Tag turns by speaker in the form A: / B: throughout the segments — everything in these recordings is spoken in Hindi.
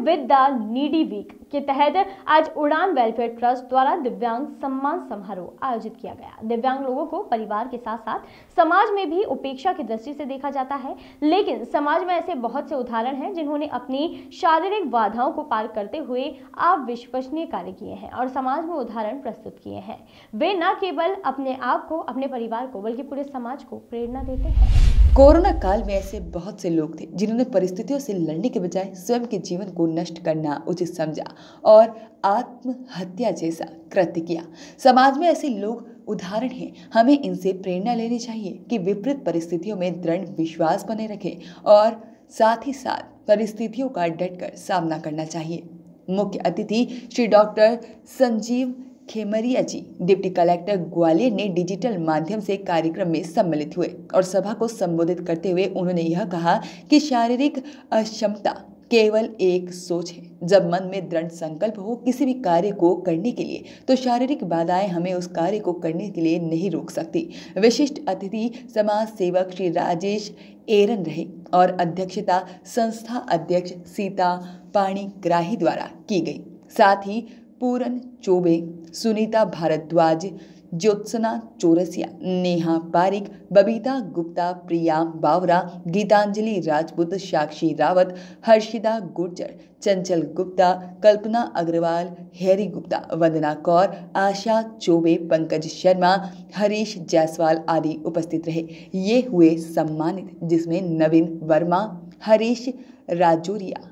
A: विद द नीडी वीक के तहत आज उड़ान वेलफेयर ट्रस्ट द्वारा दिव्यांग सम्मान समारोह आयोजित किया गया। दिव्यांग लोगों को परिवार के साथ साथ समाज में भी उपेक्षा की दृष्टि से देखा जाता है, लेकिन समाज में ऐसे बहुत से उदाहरण हैं जिन्होंने अपनी शारीरिक बाधाओं को पार करते हुए अविश्वसनीय कार्य किए हैं और समाज में उदाहरण प्रस्तुत किए हैं। वे न केवल अपने आप को, अपने परिवार को, बल्कि पूरे समाज को प्रेरणा देते हैं।
B: कोरोना काल में ऐसे बहुत से लोग थे जिन्होंने परिस्थितियों से लड़ने के बजाय स्वयं के जीवन को नष्ट करना उचित समझा और आत्महत्या जैसा कृत्य किया। समाज में ऐसे लोग उदाहरण हैं। हमें इनसे प्रेरणा लेनी चाहिए कि विपरीत परिस्थितियों में दृढ़ विश्वास बने रखें और साथ ही साथ परिस्थितियों का डटकर सामना करना चाहिए। मुख्य अतिथि श्री डॉक्टर संजीव खेमरिया जी, डिप्टी कलेक्टर ग्वालियर, ने डिजिटल माध्यम से कार्यक्रम में सम्मिलित हुए और सभा को संबोधित करते हुए उन्होंने यह कहा कि शारीरिक अक्षमता केवल एक सोच है। जब मन में दृढ़ संकल्प हो किसी भी कार्य को करने के लिए, तो शारीरिक बाधाएं हमें उस कार्य को करने के लिए नहीं रोक सकती। विशिष्ट अतिथि समाज सेवक श्री राजेश एरन रहे और अध्यक्षता संस्था अध्यक्ष सीता पाणिग्राही द्वारा की गई। साथ ही पूरन चौबे, सुनीता भारद्वाज, ज्योत्सना चौरसिया, नेहा पारिक, बबीता गुप्ता, प्रिया बावरा, गीतांजलि राजपूत, साक्षी रावत, हर्षिता गुर्जर, चंचल गुप्ता, कल्पना अग्रवाल, हैरी गुप्ता, वंदना कौर, आशा चौबे, पंकज शर्मा, हरीश जायसवाल आदि उपस्थित रहे। ये हुए सम्मानित, जिसमें नवीन वर्मा, हरीश राजौरिया,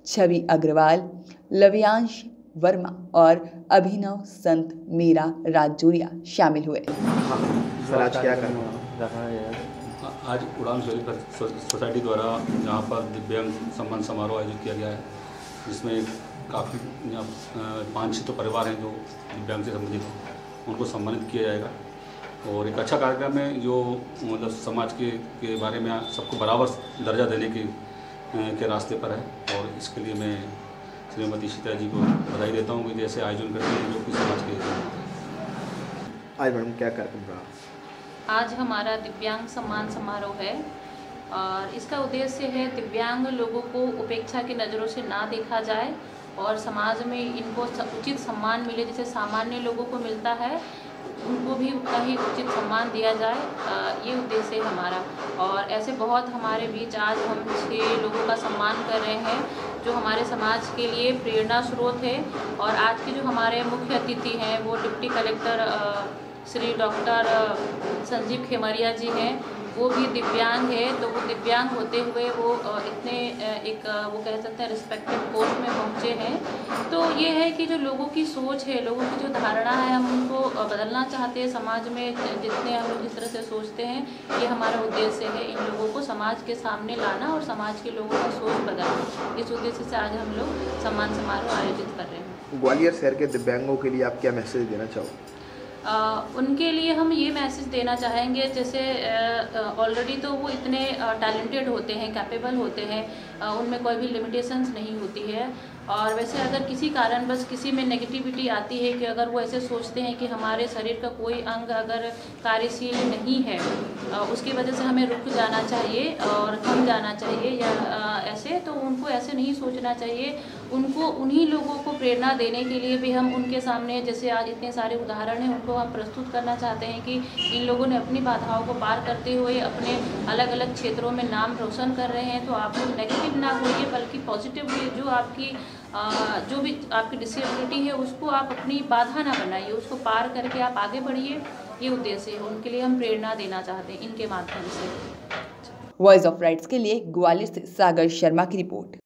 B: छवि अग्रवाल, लव्यांश वर्मा और अभिनव संत मीरा राजौरिया शामिल हुए।
C: सर, आज क्या करना है?
D: आज उड़ान वेलफेयर सोसाइटी द्वारा जहाँ पर दिव्यांग सम्मान समारोह आयोजित किया गया है, जिसमें काफ़ी 5-6 तो परिवार हैं जो दिव्यांग से संबंधित हैं, उनको सम्मानित किया जाएगा। और एक अच्छा कार्यक्रम है जो मतलब समाज के बारे में सबको बराबर दर्जा देने के रास्ते पर है। और इसके लिए मैं श्रीमती सीता जी को बधाई देता हूँ कि जैसे आयोजन करते हैं जो कि समाज के।
C: आज मैडम क्या कार्यक्रम रहा?
E: आज हमारा दिव्यांग सम्मान समारोह है और इसका उद्देश्य है दिव्यांग लोगों को उपेक्षा की नज़रों से ना देखा जाए और समाज में इनको उचित सम्मान मिले, जैसे सामान्य लोगों को मिलता है उनको भी उतना ही उचित सम्मान दिया जाए, ये उद्देश्य है हमारा। और ऐसे बहुत हमारे बीच आज हम 6 लोगों का सम्मान कर रहे हैं जो हमारे समाज के लिए प्रेरणा स्रोत है। और आज के जो हमारे मुख्य अतिथि हैं वो deputy collector Shri doctor Sanjeev Khemariya ji हैं। वो भी दिव्यांग है, तो वो दिव्यांग होते हुए वो इतने वो कह सकते हैं रिस्पेक्टेड पोस्ट में पहुँचे हैं। तो ये है कि जो लोगों की सोच है, लोगों की जो धारणा है, हम उनको बदलना चाहते हैं। समाज में जितने हम लोग इस तरह से सोचते हैं, ये हमारा उद्देश्य है, इन लोगों को समाज के सामने लाना और समाज के लोगों की सोच बदलना। इस उद्देश्य से आज हम लोग सम्मान समारोह आयोजित कर रहे हैं।
C: ग्वालियर शहर के दिव्यांगों के लिए आप क्या मैसेज देना चाहोगे?
E: उनके लिए हम ये मैसेज देना चाहेंगे, जैसे ऑलरेडी तो वो इतने टैलेंटेड होते हैं, कैपेबल होते हैं, उनमें कोई भी लिमिटेशंस नहीं होती है। और वैसे अगर किसी कारण बस किसी में नेगेटिविटी आती है कि अगर वो ऐसे सोचते हैं कि हमारे शरीर का कोई अंग अगर कार्यशील नहीं है, उसकी वजह से हमें रुक जाना चाहिए और थम जाना चाहिए या ऐसे, तो उनको ऐसे नहीं सोचना चाहिए। उनको उन्हीं लोगों को प्रेरणा देने के लिए भी हम उनके सामने, जैसे आज इतने सारे उदाहरण हैं, उनको हम प्रस्तुत करना चाहते हैं कि इन लोगों ने अपनी बाधाओं को पार करते हुए अपने अलग अलग क्षेत्रों में नाम रोशन कर रहे हैं। तो आप लोग नेगेटिव ना होइए, बल्कि पॉजिटिव जो आपकी जो भी आपकी डिसेबिलिटी है उसको आप अपनी बाधा ना बनाइए, उसको पार करके आप आगे बढ़िए। ये उद्देश्य है, उनके लिए हम प्रेरणा देना चाहते हैं इनके माध्यम से।
B: वॉइस ऑफ राइट्स के लिए ग्वालियर से सागर शर्मा की रिपोर्ट।